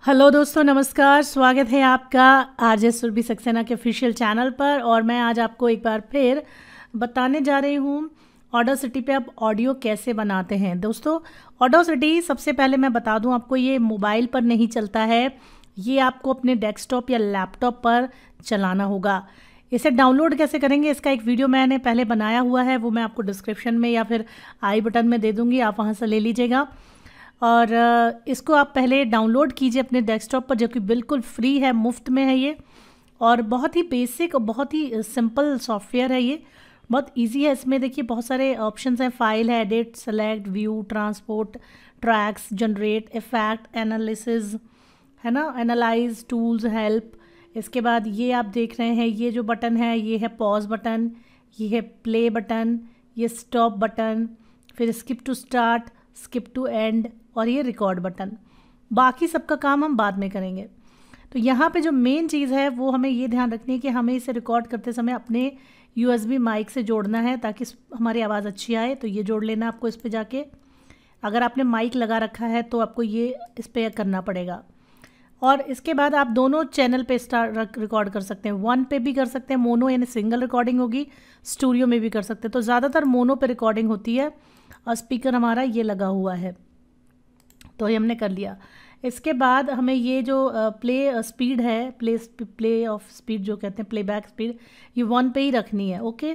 Hello दोस्तों, नमस्कार। स्वागत है आपका आरजे सुरभि सक्सेना के ऑफिशियल चैनल पर। और मैं आज आपको एक बार फिर बताने जा रही हूँ ऑडासिटी पे आप ऑडियो कैसे बनाते हैं। दोस्तों, ऑडासिटी सबसे पहले मैं बता दूँ आपको, ये मोबाइल पर नहीं चलता है, ये आपको अपने डेस्कटॉप या लैपटॉप पर चलाना होगा। इसे डाउनलोड कैसे करेंगे, इसका एक वीडियो मैंने पहले बनाया हुआ है, वो मैं आपको डिस्क्रिप्शन में या फिर आई बटन में दे दूँगी, आप वहाँ से ले लीजिएगा। और इसको आप पहले डाउनलोड कीजिए अपने डेस्कटॉप पर, जो कि बिल्कुल फ्री है, मुफ्त में है ये। और बहुत ही बेसिक और बहुत ही सिंपल सॉफ्टवेयर है ये, बहुत इजी है। इसमें देखिए बहुत सारे ऑप्शंस हैं, फाइल है, edit, select, view, transport, tracks, generate, effect, analysis, है ना, एनालाइज, टूल्स, हेल्प। इसके बाद ये आप देख रहे हैं, ये जो बटन है ये है पॉज बटन, ये है प्ले बटन, ये स्टॉप बटन, फिर skip to start, skip to end, और ये रिकॉर्ड बटन। बाकी सबका काम हम बाद में करेंगे। तो यहाँ पे जो मेन चीज़ है वो हमें ये ध्यान रखनी है कि हमें इसे रिकॉर्ड करते समय अपने USB माइक से जोड़ना है ताकि हमारी आवाज़ अच्छी आए। तो ये जोड़ लेना आपको इस पे जाके। अगर आपने माइक लगा रखा है तो आपको ये इस पर करना पड़ेगा। और इसके बाद आप दोनों चैनल पे रिकॉर्ड कर सकते हैं। वन पे भी कर सकते हैं, मोनो यानी सिंगल रिकॉर्डिंग होगी, स्टूडियो में भी कर सकते हैं। तो ज़्यादातर मोनो पे रिकॉर्डिंग होती है और स्पीकर हमारा ये लगा हुआ है। तो ये हमने कर लिया। इसके बाद हमें ये जो प्ले स्पीड है, प्ले ऑफ स्पीड जो कहते हैं, प्लेबैक स्पीड, ये 1 पे ही रखनी है। ओके,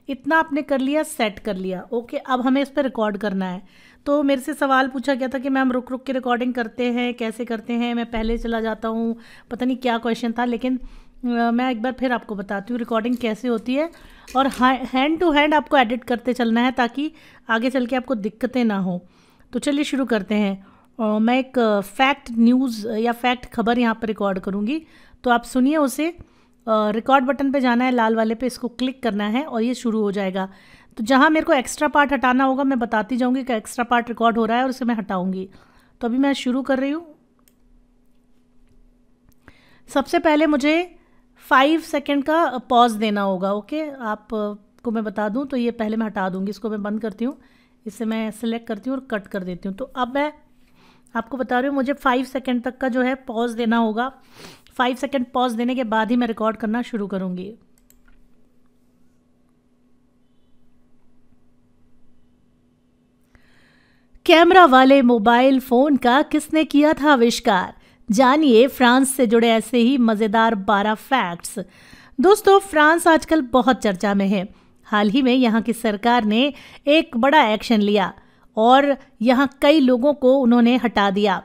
इतना आपने कर लिया, सेट कर लिया। ओके, अब हमें इस पर रिकॉर्ड करना है। तो मेरे से सवाल पूछा गया था कि मैम रुक रुक के रिकॉर्डिंग करते हैं, कैसे करते हैं, मैं पहले चला जाता हूँ, पता नहीं क्या क्वेश्चन था, लेकिन मैं एक बार फिर आपको बताती हूँ रिकॉर्डिंग कैसे होती है। और हैंड टू हैंड आपको एडिट करते चलना है ताकि आगे चल के आपको दिक्कतें ना हो। तो चलिए शुरू करते हैं। मैं एक फैक्ट न्यूज़ या फैक्ट खबर यहाँ पर रिकॉर्ड करूँगी, तो आप सुनिए उसे। रिकॉर्ड बटन पे जाना है, लाल वाले पे, इसको क्लिक करना है और ये शुरू हो जाएगा। तो जहाँ मेरे को एक्स्ट्रा पार्ट हटाना होगा मैं बताती जाऊँगी कि एक्स्ट्रा पार्ट रिकॉर्ड हो रहा है और उसे मैं हटाऊँगी। तो अभी मैं शुरू कर रही हूँ। सबसे पहले मुझे 5 सेकेंड का पॉज देना होगा। ओके, आपको मैं बता दूँ, तो ये पहले मैं हटा दूँगी, इसको मैं बंद करती हूँ, इसे मैं सिलेक्ट करती हूँ और कट कर देती हूँ। तो अब मैं आपको बता रही हूँ मुझे 5 सेकेंड तक का जो है पॉज देना होगा। 5 सेकेंड पॉज देने के बाद ही मैं रिकॉर्ड करना शुरू करूँगी। कैमरा वाले मोबाइल फ़ोन का किसने किया था आविष्कार? जानिए फ्रांस से जुड़े ऐसे ही मज़ेदार 12 फैक्ट्स। दोस्तों, फ्रांस आजकल बहुत चर्चा में है। हाल ही में यहाँ की सरकार ने एक बड़ा एक्शन लिया और यहाँ कई लोगों को उन्होंने हटा दिया।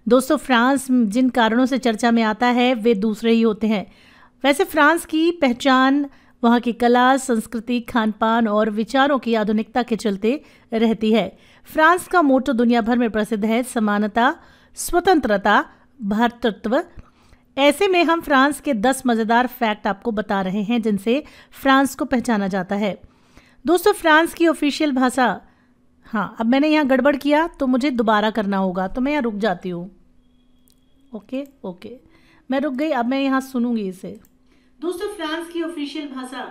दोस्तों, फ्रांस जिन कारणों से चर्चा में आता है वे दूसरे ही होते हैं। वैसे फ्रांस की पहचान वहाँ की कला, संस्कृति, खान पान और विचारों की आधुनिकता के चलते रहती है। फ्रांस का मोटो दुनिया भर में प्रसिद्ध है, समानता, स्वतंत्रता, भ्रातृत्व। ऐसे में हम फ्रांस के 10 मज़ेदार फैक्ट आपको बता रहे हैं जिनसे फ्रांस को पहचाना जाता है। दोस्तों, फ्रांस की ऑफिशियल भाषा, हाँ, अब मैंने यहाँ गड़बड़ किया तो मुझे दोबारा करना होगा, तो मैं यहाँ रुक जाती हूँ। ओके, मैं रुक गई। अब मैं यहाँ सुनूंगी इसे। दोस्तों, फ्रांस की ऑफिशियल भाषा,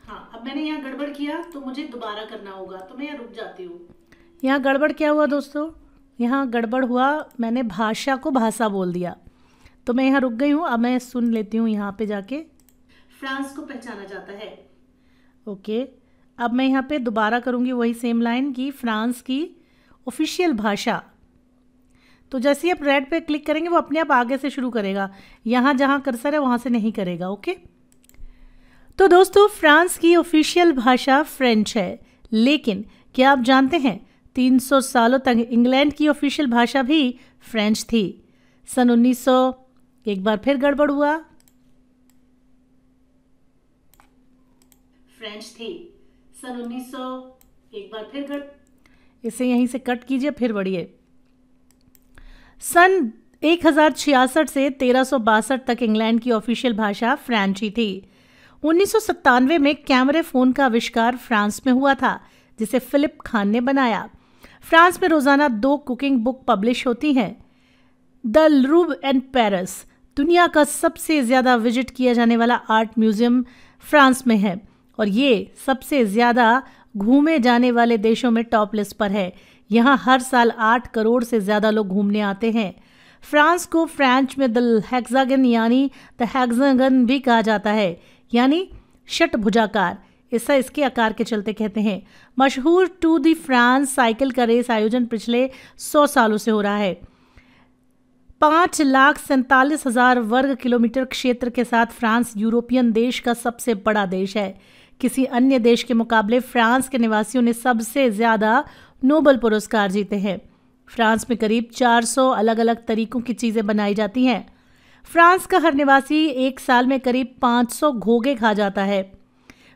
हाँ, अब मैंने यहाँ गड़बड़ किया तो मुझे दोबारा करना होगा, तो मैं यहाँ रुक जाती हूँ। यहाँ गड़बड़ क्या हुआ दोस्तों? यहाँ गड़बड़ हुआ, मैंने भाषा को भाषा बोल दिया, तो मैं यहाँ रुक गई हूँ। अब मैं सुन लेती हूँ यहाँ पे जाके। फ्रांस को पहचाना जाता है। ओके, अब मैं यहाँ पे दोबारा करूँगी वही सेम लाइन की फ्रांस की ऑफिशियल भाषा। तो जैसे ही आप रेड पे क्लिक करेंगे वो अपने आप आगे से शुरू करेगा, यहाँ जहाँ कर्सर है वहाँ से नहीं करेगा। ओके, तो दोस्तों, फ्रांस की ऑफिशियल भाषा फ्रेंच है, लेकिन क्या आप जानते हैं 300 सालों तक इंग्लैंड की ऑफिशियल भाषा भी फ्रेंच थी। सन 1900, एक बार फिर गड़बड़ हुआ, फ्रेंच थी। सन 1900, एक बार फिर इसे यहीं से कट कीजिए, फिर बढ़िए। सन 1066 से 1362 तक इंग्लैंड की ऑफिशियल भाषा फ्रेंची थी। 1997 में कैमरे फ़ोन का आविष्कार फ्रांस में हुआ था, जिसे फिलिप खान ने बनाया। फ्रांस में रोज़ाना 2 कुकिंग बुक पब्लिश होती हैं। द लूव्र एंड पेरिस, दुनिया का सबसे ज़्यादा विजिट किया जाने वाला आर्ट म्यूज़ियम फ्रांस में है और ये सबसे ज़्यादा घूमे जाने वाले देशों में टॉप लिस्ट पर है। यहाँ हर साल 8 करोड़ से ज़्यादा लोग घूमने आते हैं। फ्रांस को फ्रेंच में द हेक्सागन यानी द हेक्सागन भी कहा जाता है, यानी षटभुजाकार। ऐसा इसके आकार के चलते कहते हैं। मशहूर टू दी फ्रांस साइकिल का रेस आयोजन पिछले 100 सालों से हो रहा है। 5,47,000 वर्ग किलोमीटर क्षेत्र के साथ फ्रांस यूरोपियन देश का सबसे बड़ा देश है। किसी अन्य देश के मुकाबले फ्रांस के निवासियों ने सबसे ज़्यादा नोबेल पुरस्कार जीते हैं। फ्रांस में करीब 400 अलग अलग तरीकों की चीज़ें बनाई जाती हैं। फ्रांस का हर निवासी एक साल में करीब 500 घोंघे खा जाता है।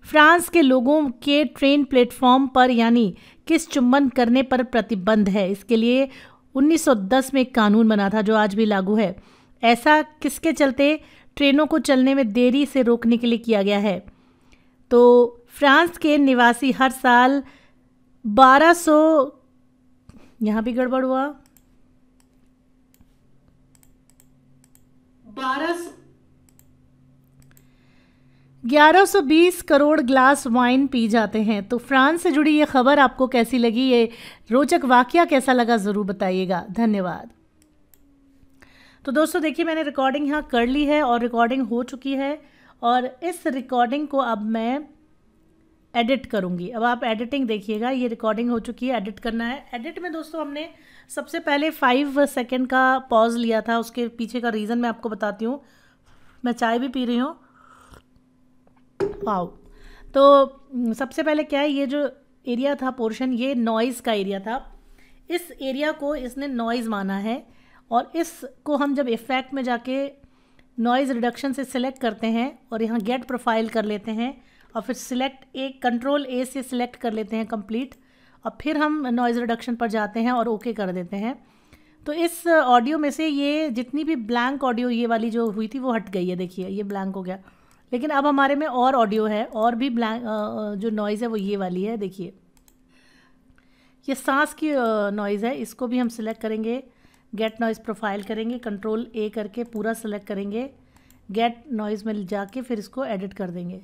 फ्रांस के लोगों के ट्रेन प्लेटफॉर्म पर यानी किस चुंबन करने पर प्रतिबंध है। इसके लिए 1910 में एक कानून बना था जो आज भी लागू है। ऐसा किसके चलते ट्रेनों को चलने में देरी से रोकने के लिए किया गया है। तो फ्रांस के निवासी हर साल 1200, यहाँ भी गड़बड़ हुआ, 1120 करोड़ ग्लास वाइन पी जाते हैं। तो फ्रांस से जुड़ी ये खबर आपको कैसी लगी, ये रोचक वाकया कैसा लगा, ज़रूर बताइएगा। धन्यवाद। तो दोस्तों देखिए, मैंने रिकॉर्डिंग यहाँ कर ली है और रिकॉर्डिंग हो चुकी है और इस रिकॉर्डिंग को अब मैं एडिट करूँगी। अब आप एडिटिंग देखिएगा, ये रिकॉर्डिंग हो चुकी है, एडिट करना है। एडिट में दोस्तों हमने सबसे पहले 5 सेकंड का पॉज लिया था, उसके पीछे का रीज़न मैं आपको बताती हूँ। मैं चाय भी पी रही हूँ। वाओ। तो सबसे पहले क्या है, ये जो एरिया था पोर्शन, ये नॉइज़ का एरिया था। इस एरिया को इसने नॉइज़ माना है और इसको हम जब इफ़ेक्ट में जाके नॉइज़ रिडक्शन से सिलेक्ट करते हैं और यहाँ गेट प्रोफाइल कर लेते हैं और फिर सिलेक्ट कंट्रोल ए से सिलेक्ट कर लेते हैं कंप्लीट, और फिर हम नॉइज़ रिडक्शन पर जाते हैं और ओके कर देते हैं। तो इस ऑडियो में से ये जितनी भी ब्लैंक ऑडियो ये वाली जो हुई थी वो हट गई है। देखिए ये ब्लैंक हो गया, लेकिन अब हमारे में और ऑडियो है और भी ब्लैंक जो नॉइज़ है वो ये वाली है। देखिए ये सांस की नॉइज़ है, इसको भी हम सिलेक्ट करेंगे, गेट नॉइज़ प्रोफाइल करेंगे, कंट्रोल ए करके पूरा सेलेक्ट करेंगे, गेट नॉइज़ में जाके फिर इसको एडिट कर देंगे।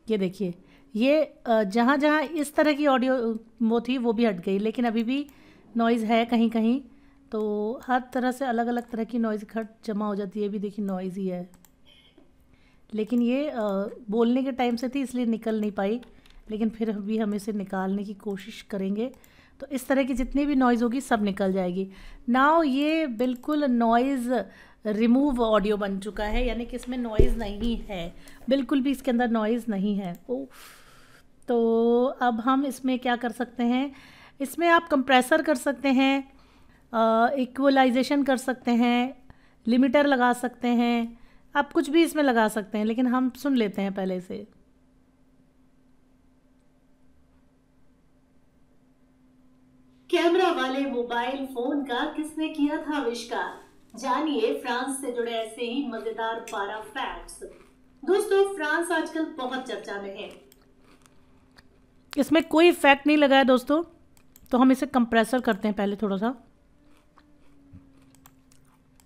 ये देखिए ये जहाँ जहाँ इस तरह की ऑडियो वो थी वो भी हट गई, लेकिन अभी भी नॉइज़ है कहीं कहीं। तो हर तरह से अलग अलग तरह की नॉइज़ इकट्ठ जमा हो जाती है। भी देखिए नॉइज़ ही है, लेकिन ये बोलने के टाइम से थी इसलिए निकल नहीं पाई, लेकिन फिर भी हम इसे निकालने की कोशिश करेंगे। तो इस तरह की जितनी भी नॉइज़ होगी सब निकल जाएगी। नाउ ये बिल्कुल नॉइज़ रिमूव ऑडियो बन चुका है, यानी कि इसमें नॉइज़ नहीं है, बिल्कुल भी इसके अंदर नॉइज़ नहीं है। तो अब हम इसमें क्या कर सकते हैं, इसमें आप कंप्रेसर कर सकते हैं, इक्वलाइजेशन कर सकते हैं, लिमिटर लगा सकते हैं, आप कुछ भी इसमें लगा सकते हैं, लेकिन हम सुन लेते हैं पहले से। कैमरा वाले मोबाइल फोन का किसने किया था आविष्कार, जानिए फ्रांस से जुड़े ऐसे ही मजेदार 12 फैक्ट्स। दोस्तों फ्रांस आजकल बहुत चर्चा में है। इसमें कोई इफेक्ट नहीं लगा है दोस्तों, तो हम इसे कंप्रेसर करते हैं पहले थोड़ा सा।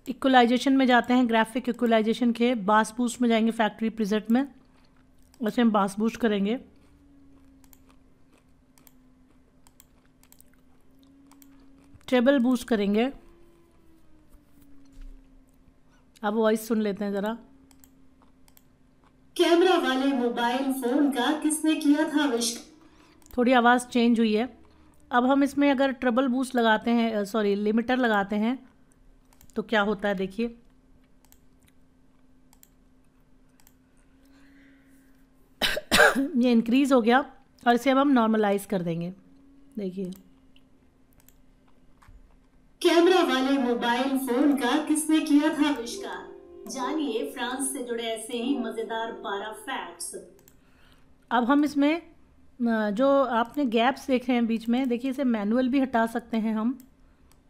इक्वलाइजेशन में जाते हैं, ग्राफिक इक्वलाइजेशन के बास बूस्ट में जाएंगे, फैक्ट्री प्रीसेट में वैसे हम बास बूस्ट करेंगे। ट्रेबल बूस्ट करेंगे। अब वॉइस सुन लेते हैं ज़रा। कैमरा वाले मोबाइल फोन का किसने किया था आविष्कार, थोड़ी आवाज़ चेंज हुई है। अब हम इसमें अगर ट्रेबल बूस्ट लगाते हैं, सॉरी लिमिटर लगाते हैं, तो क्या होता है देखिए। ये इंक्रीज हो गया और इसे अब हम नॉर्मलाइज कर देंगे। देखिए कैमरा वाले मोबाइल फोन का किसने किया था आविष्कार, जानिए फ्रांस से जुड़े ऐसे ही मजेदार 12 फैक्ट्स। अब हम इसमें जो आपने गैप्स देखे हैं बीच में, देखिए इसे मैनुअल भी हटा सकते हैं हम,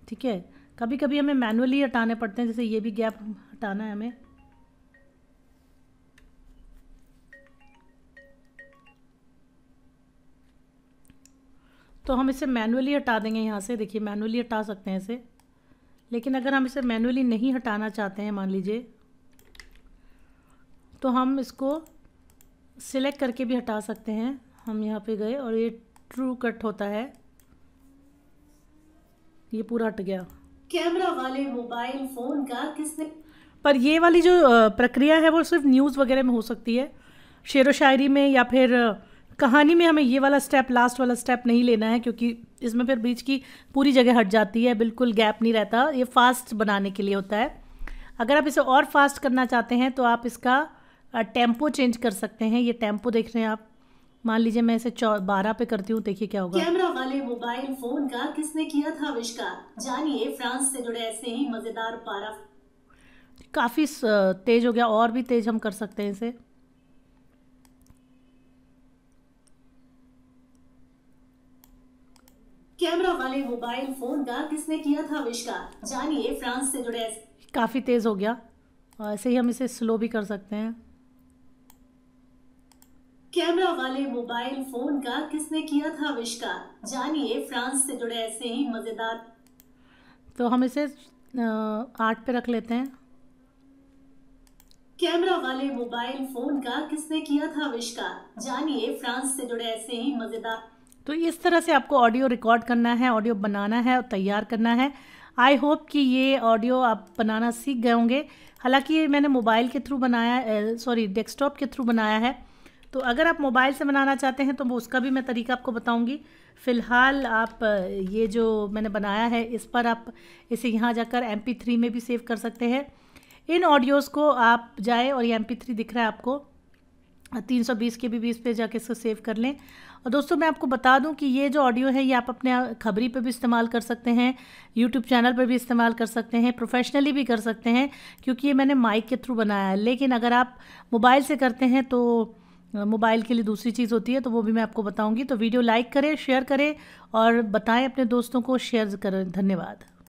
ठीक है। कभी कभी हमें मैनुअली हटाने पड़ते हैं, जैसे ये भी गैप हटाना है हमें। तो हम इसे मैनुअली हटा देंगे यहाँ से। देखिए मैनुअली हटा सकते हैं इसे, लेकिन अगर हम इसे मैनुअली नहीं हटाना चाहते हैं मान लीजिए, तो हम इसको सिलेक्ट करके भी हटा सकते हैं। हम यहाँ पे गए और ये ट्रू कट होता है, ये पूरा हट गया। कैमरा वाले मोबाइल फ़ोन का किसने, पर ये वाली जो प्रक्रिया है वो सिर्फ न्यूज़ वगैरह में हो सकती है, शेरो शायरी में या फिर कहानी में हमें ये वाला स्टेप, लास्ट वाला स्टेप नहीं लेना है, क्योंकि इसमें फिर बीच की पूरी जगह हट जाती है, बिल्कुल गैप नहीं रहता। ये फास्ट बनाने के लिए होता है। अगर आप इसे और फास्ट करना चाहते हैं तो आप इसका टेम्पो चेंज कर सकते हैं। ये टेम्पो देख रहे हैं आप, मान लीजिए मैं इसे 12 पे करती हूँ, देखिए क्या होगा। कैमरा वाले मोबाइल फोन का किसने किया था आविष्कार, जानिए फ्रांस से जुड़े ऐसे ही मजेदार पारा। काफी तेज हो गया, और भी तेज हम कर सकते हैं इसे। कैमरा वाले मोबाइल फोन का किसने किया था आविष्कार, जानिए फ्रांस से जुड़े ऐसे। काफी तेज हो गया, ऐसे ही हम इसे स्लो भी कर सकते हैं। कैमरा वाले मोबाइल फोन का किसने किया था आविष्कार, जानिए फ्रांस से जुड़े ऐसे ही मजेदार। तो हम इसे 8 पे रख लेते हैं। कैमरा वाले मोबाइल फोन का किसने किया था आविष्कार, जानिए फ्रांस से जुड़े ऐसे ही मजेदार। तो इस तरह से आपको ऑडियो रिकॉर्ड करना है, ऑडियो बनाना है और तैयार करना है। आई होप कि ये ऑडियो आप बनाना सीख गए होंगे। हालांकि मैंने मोबाइल के थ्रू बनाया, डेस्कटॉप के थ्रू बनाया है। तो अगर आप मोबाइल से बनाना चाहते हैं तो उसका भी मैं तरीका आपको बताऊंगी। फ़िलहाल आप ये जो मैंने बनाया है इस पर आप इसे यहाँ जाकर MP3 में भी सेव कर सकते हैं। इन ऑडियोज़ को आप जाएँ और ये MP3 दिख रहा है आपको, 320 KB पे जाके इसको सेव कर लें। और दोस्तों मैं आपको बता दूं कि ये जो ऑडियो है ये आप अपने खबरी पे भी इस्तेमाल कर सकते हैं, यूट्यूब चैनल पर भी इस्तेमाल कर सकते हैं, प्रोफेशनली भी कर सकते हैं, क्योंकि ये मैंने माइक के थ्रू बनाया है। लेकिन अगर आप मोबाइल से करते हैं तो मोबाइल के लिए दूसरी चीज़ होती है, तो वो भी मैं आपको बताऊंगी। तो वीडियो लाइक करें, शेयर करें और बताएं अपने दोस्तों को, शेयर करें। धन्यवाद।